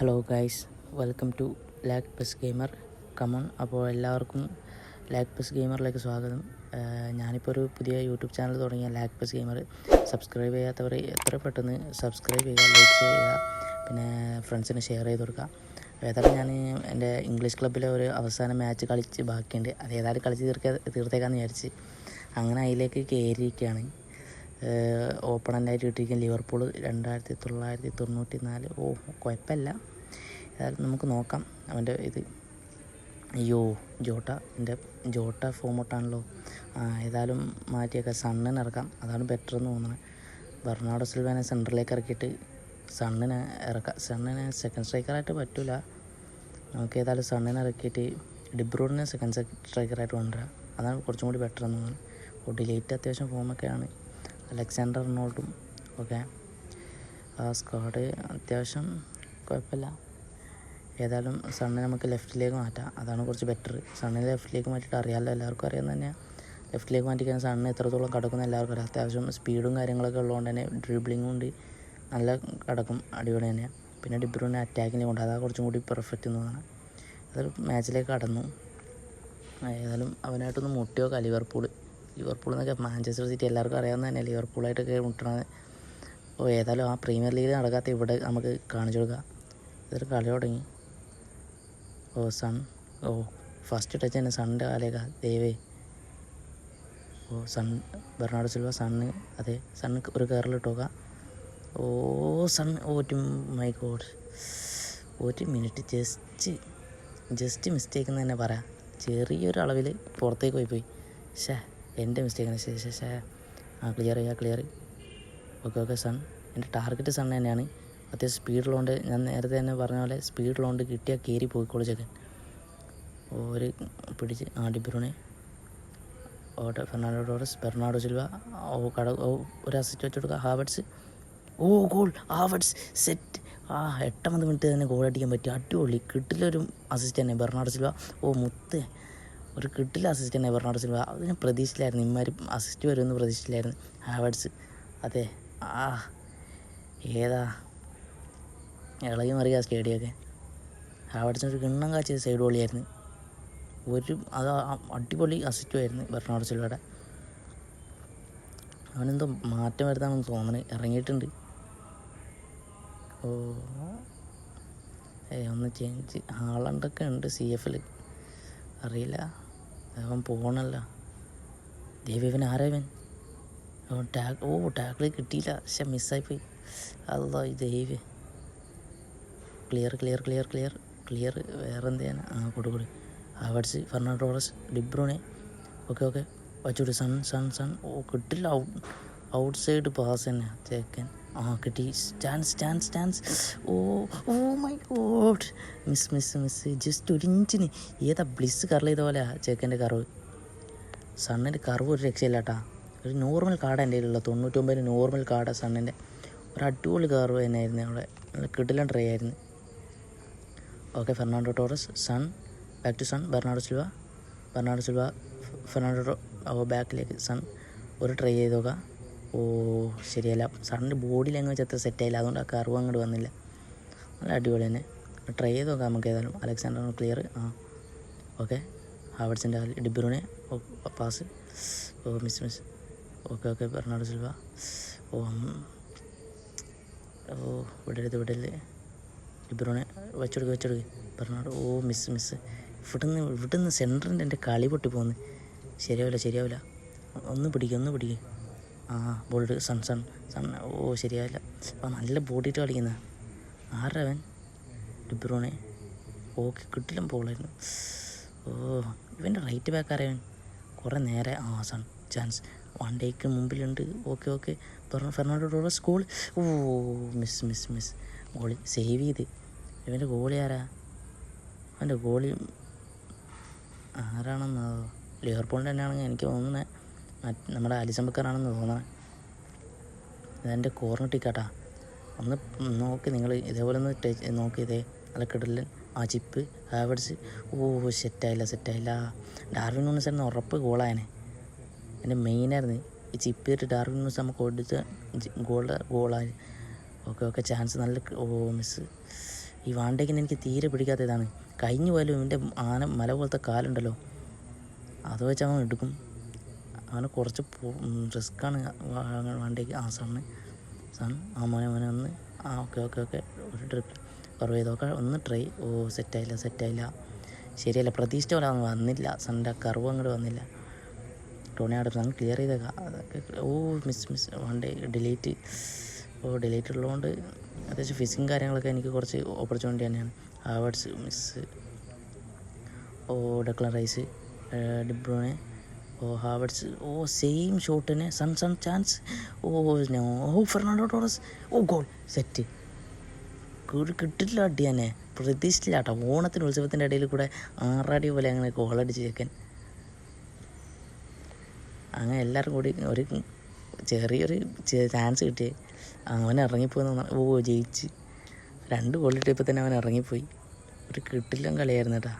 Hello guys, welcome to lag PES gamer. Come on. അപ്പോൾ എല്ലാവർക്കും lag PES ഗെയിമറിലേക്ക് സ്വാഗതം. ഞാനിപ്പോൾ ഒരു പുതിയ യൂട്യൂബ് ചാനൽ തുടങ്ങിയ ലാഗ് പെസ് ഗെയിമർ. സബ്സ്ക്രൈബ് ചെയ്യാത്തവർ എത്ര പെട്ടെന്ന് സബ്സ്ക്രൈബ് ചെയ്യുക, ലൈക്ക് ചെയ്യുക, പിന്നെ ഫ്രണ്ട്സിന് ഷെയർ ചെയ്ത് കൊടുക്കുക. ഏതായാലും ഞാൻ എൻ്റെ ഇംഗ്ലീഷ് ക്ലബ്ബിലെ ഒരു അവസാന മാച്ച് കളിച്ച് ബാക്കിയുണ്ട്. അത് ഏതായാലും കളിച്ച് തീർത്തേക്കാന്ന് വിചാരിച്ച് അങ്ങനെ അതിലേക്ക് കയറിയിരിക്കുകയാണ്. ഓപ്പണൻ്റായിട്ട് കിട്ടിയിരിക്കുന്ന ലിവർപൂൾ 1994. കുഴപ്പമില്ല. ഏതായാലും നമുക്ക് നോക്കാം അവൻ്റെ ഇത്. അയ്യോ, ജോട്ട ഫോമോട്ടാണല്ലോ. ഏതായാലും മാറ്റിയൊക്കെ സണ്ണിന് ഇറക്കാം, അതാണ് ബെറ്റർ എന്ന് തോന്നുന്നത്. ബെർണാർഡോ സിൽവാനെ സെൻറ്ററിലേക്ക് ഇറക്കിയിട്ട് സണ്ണിനെ ഇറക്കാം. സണ്ണിനെ സെക്കൻഡ് സ്ട്രൈക്കറായിട്ട് പറ്റില്ല. നമുക്ക് ഏതായാലും സണ്ണിനെ ഇറക്കിയിട്ട് ഡിബ്രൂഡിനെ സെക്കൻഡ് സ്ട്രൈക്കറായിട്ട് കൊണ്ടുവരാം. അതാണ് കുറച്ചും കൂടി ബെറ്റർ എന്ന് തോന്നുന്നത്. ഡിലേറ്റ് അത്യാവശ്യം ഫോമൊക്കെയാണ്. അലക്സാണ്ടർ അർണോൾഡും ഒക്കെ ആ സ്ക്വാഡ് അത്യാവശ്യം കുഴപ്പമില്ല. ഏതായാലും സണ്ണിനെ നമുക്ക് ലെഫ്റ്റിലേക്ക് മാറ്റാം, അതാണ് കുറച്ച് ബെറ്റർ. സണ്ണിനെ ലെഫ്റ്റിലേക്ക് മാറ്റിയിട്ട് അറിയാമല്ലോ, എല്ലാവർക്കും അറിയാൻ തന്നെയാണ്. ലെഫ്റ്റിലേക്ക് മാറ്റിക്കാൻ സണ്ണ് എത്രത്തോളം കിടക്കുന്ന എല്ലാവർക്കും അറിയാം. അത്യാവശ്യം സ്പീഡും കാര്യങ്ങളൊക്കെ ഉള്ളതുകൊണ്ട് തന്നെ ഡ്രിബ്ലിങ്ങും ഉണ്ട്, നല്ല കിടക്കും, അടിപൊളി തന്നെയാണ്. പിന്നെ ഡിബ്രൂനെ അറ്റാക്കിനെ കൊണ്ട് അതാണ് കുറച്ചും കൂടി പെർഫെക്റ്റ് എന്ന് തോന്നുന്നത്. അതൊരു മാച്ചിലേക്ക് കടന്നു. ഏതായാലും അവനായിട്ടൊന്ന് മുട്ടിയോ ലിവർപൂൾ എന്നൊക്കെ മാഞ്ചസ്റ്റർ സിറ്റി എല്ലാവർക്കും അറിയാവുന്ന തന്നെ ലിവർപൂളായിട്ടൊക്കെ മുട്ടണത്. ഏതായാലും ആ പ്രീമിയർ ലീഗ് നടക്കാത്ത ഇവിടെ നമുക്ക് കാണിച്ചു കൊടുക്കാം. ഇതൊരു കളി തുടങ്ങി. സൺ ഫസ്റ്റ് ടച്ച് തന്നെ സണ്ണിൻ്റെ കാലേക്കാ ദൈവേ. ബെർണാർഡോ സിൽവ സണ്ണ്, അതെ സണ്ണ് ഒരു കയറിലിട്ട് നോക്കാം. മൈ ഗോഡ്, ഒരു മിനിറ്റ് ജസ്റ്റ് മിസ്റ്റേക്ക് എന്ന് തന്നെ പറയാം. ചെറിയൊരു അളവിൽ പുറത്തേക്ക് പോയി. എൻ്റെ മിസ്റ്റേക്കാണ്. ക്ലിയർ. Okay Son. എൻ്റെ ടാർഗറ്റ് സൺ തന്നെയാണ്. അത്യാവശ്യം സ്പീഡിലുണ്ട്. ഞാൻ നേരത്തെ തന്നെ പറഞ്ഞ പോലെ സ്പീഡിലുണ്ട്. കിട്ടിയാൽ കയറി പോയിക്കോളൂ ചെക്കൻ. ഒരു പിടിച്ച് De Bruyne, Fernando Torres, Bernardo Silva, ഒരു അസിസ്റ്റ് വെച്ച് കൊടുക്കുക. Havertz, goal. Havertz set. 8ാമത് മിനിറ്റ് തന്നെ ഗോൾ അടിക്കാൻ പറ്റി. അടിപൊളി കിട്ടിലൊരു അസിസ്റ്റ് തന്നെ ബെർണാർഡോ സിൽവ. മുത്ത് ഒരു കിട്ടില്ല അസിസ്റ്റ് തന്നെ ബെർണാർഡോ സിൽവ. അത് ഞാൻ പ്രതീക്ഷിച്ചില്ലായിരുന്നു, ഇമാര് അസിസ്റ്റ് വരുമെന്ന് പ്രതീക്ഷിച്ചില്ലായിരുന്നു. ഹാവർട്സ്, അതെ ഏതാ ഇളകി മറിയ സ്റ്റേഡിയമൊക്കെ. ഹാവർട്സിന് ഒരു കിണ്ണം കാച്ചിയ സൈഡ് ഗോളിയായിരുന്നു. അത് അടിപൊളി അസിസ്റ്റുമായിരുന്നു ബെർണാർഡോ സിൽവയുടെ. അവനെന്തോ മാറ്റം വരുത്താമെന്ന് തോന്നുന്നത്, ഇറങ്ങിയിട്ടുണ്ട്. ഒന്ന് ചേഞ്ച്. ഹാളണ്ടൊക്കെ ഉണ്ട് CF-ൽ, അറിയില്ല. അവൻ പോകണല്ലോ. ഇവൻ ആരാവൻ? ടാക്കിൾ കിട്ടിയില്ല, മിസ്സായിപ്പോയി. അല്ലോ ദൈവേ. ക്ലിയർ. വേറെ എന്ത് ചെയ്യാൻ? കൊടു. Havertz, Fernando Torres, De Bruyne. Okay വച്ചോട്ട്. സൺ. കിട്ടില്ല. ഔട്ട് സൈഡ് പാസ് തന്നെ ചേക്കൻ. കിട്ടി. സ്റ്റാൻസ്. My god, miss. ജസ്റ്റ് ഒരു ഇഞ്ചിന്. ഏതാ ബ്ലിസ് കർവ് ചെയ്ത പോലെ ചേക്കൻ്റെ കർവ്. സണ്ണിൻ്റെ കർവ് ഒരു രക്ഷയില്ല കേട്ടാ. ഒരു നോർമൽ കാർഡ് എൻ്റെ കയ്യിലുള്ള 99 നോർമൽ കാർഡ് സണ്ണിൻ്റെ. ഒരു അടിപൊളി കർവ് തന്നെയായിരുന്നു അവിടെ. നല്ല കിടിലൻ ട്രൈ ആയിരുന്നു. Okay, Fernando Torres, Son, back to Son, Bernardo Silva, Fernando ബാക്കിലേക്ക് സൺ. ഒരു ട്രൈ ചെയ്ത് നോക്കാം. ശരിയല്ല. സണ്ണിൻ്റെ ബോഡി ലാംഗ്വേജ് അത്ര സെറ്റായില്ല, അതുകൊണ്ട് ആ കർവ് അങ്ങോട്ട് വന്നില്ല. നല്ല അടിപൊളി തന്നെ. ട്രൈ ചെയ്ത് നോക്കാം നമുക്ക്. ഏതായാലും അലക്സാണ്ടർ ക്ലിയർ. ഓക്കെ, ഹാവർട്സിൻ്റെ De Bruyne pass. Miss. Okay Bernardo Silva. വിടരുത്. ഡിബ്രൂനെ വെച്ചെടുക്ക്. ബെർണാർഡോ. മിസ്. ഇവിടുന്ന് സെൻറ്ററിൻ്റെ എൻ്റെ കളി പൊട്ടിപ്പോന്ന്. ശരിയാവില്ല. ഒന്ന് പിടിക്കുക. ബോൾഡ്. സൺ. ശരിയാവില്ല. നല്ല ബോഡിയിട്ട് കളിക്കുന്ന ആരവൻ? ഡിബ്രൂനെ. ഓക്കെ, കിട്ടില്ല ബോളായിരുന്നു. ഇവൻ്റെ റൈറ്റ് ബാക്ക് ആരവൻ? കുറേ നേരെ. Sun chance. വൺ ഡേക്ക് മുമ്പിലുണ്ട്. Okay Fernando Torres goal. Miss. Goalie save ചെയ്ത്. ഇവൻ്റെ ഗോളി ആരാ? അവൻ്റെ ഗോളി ആരാണെന്നോ ലിവർപൂളിൻ്റെ തന്നെയാണെങ്കിൽ എനിക്ക് തോന്നുന്നത് നമ്മുടെ അലിസൺ ബക്കറാണെന്ന് തോന്നണേ. ഇതെൻ്റെ കോർണർ ടിക്കാട്ടാ. ഒന്ന് നോക്കി നിങ്ങൾ, ഇതേപോലെ ഒന്ന് നോക്കി. ഇതേ നല്ല കിടലൻ ചിപ്പ്. ഹാവർട്സ്. സെറ്റായില്ല. ഡാർവിൻ നൂണസ് ആയിരുന്നു ഉറപ്പ് ഗോളായനെ. എൻ്റെ മെയിനായിരുന്നു ഈ ചിപ്പ് ചെയ്തിട്ട് ഡാർവിൻ നൂണസ് നമുക്ക് കൊടുത്ത് ഗോളായി. ഓക്കെ ചാൻസ് നല്ല. മിസ്. ഈ വാണ്ടേക്കിന് എനിക്ക് തീരെ പിടിക്കാത്ത ഇതാണ്. കഴിഞ്ഞു പോയാലും ഇവൻ്റെ മല പോലത്തെ കാലുണ്ടല്ലോ, അത് വെച്ച് അവൻ എടുക്കും. അവന് കുറച്ച് റിസ്ക്കാണ് വാണ്ടേക്ക്. സൺ മോനെ ഒന്ന് ഓക്കെ ഒരു ട്രിപ്പ് കർവ് ചെയ്തൊക്കെ ഒന്ന് ട്രൈ. സെറ്റായില്ല. ശരിയല്ല, പ്രതീക്ഷിച്ച പോലെ വന്നില്ല. സണ്ണിൻ്റെ കർവ് അങ്ങോട്ട് വന്നില്ല. ടോണി ആടം അങ്ങ് ക്ലിയർ ചെയ്തേക്കാം. അതൊക്കെ മിസ് വാണ്ടേ ഡിലീറ്റ് ഉള്ളതുകൊണ്ട് അത്യാവശ്യം ഫിസിങ് കാര്യങ്ങളൊക്കെ എനിക്ക് കുറച്ച് ഓപ്പർച്യൂണിറ്റി തന്നെയാണ്. Havertz miss, Declan Rice, De Bruyne, Havertz, same ഷോട്ടിന് Son chance, Fernando Torres, goal, set. കിട്ടില്ല അടി തന്നെ, പ്രതീക്ഷിച്ചില്ല കേട്ടോ. ഓണത്തിന് ഉത്സവത്തിൻ്റെ ഇടയിൽ കൂടെ 6 അടി പോലെ അങ്ങനെ ഗോളടിച്ച് ചേക്കൻ. അങ്ങനെ എല്ലാവരും കൂടി ഒരു ചെറിയൊരു ചാൻസ് കിട്ടിയേ അവൻ ഇറങ്ങിപ്പോയി. ജയിച്ച് 2 ഗോൾ കിട്ടിയപ്പോൾ തന്നെ അവൻ ഇറങ്ങിപ്പോയി. ഒരു കിട്ടില്ല കളിയായിരുന്നു കേട്ടോ.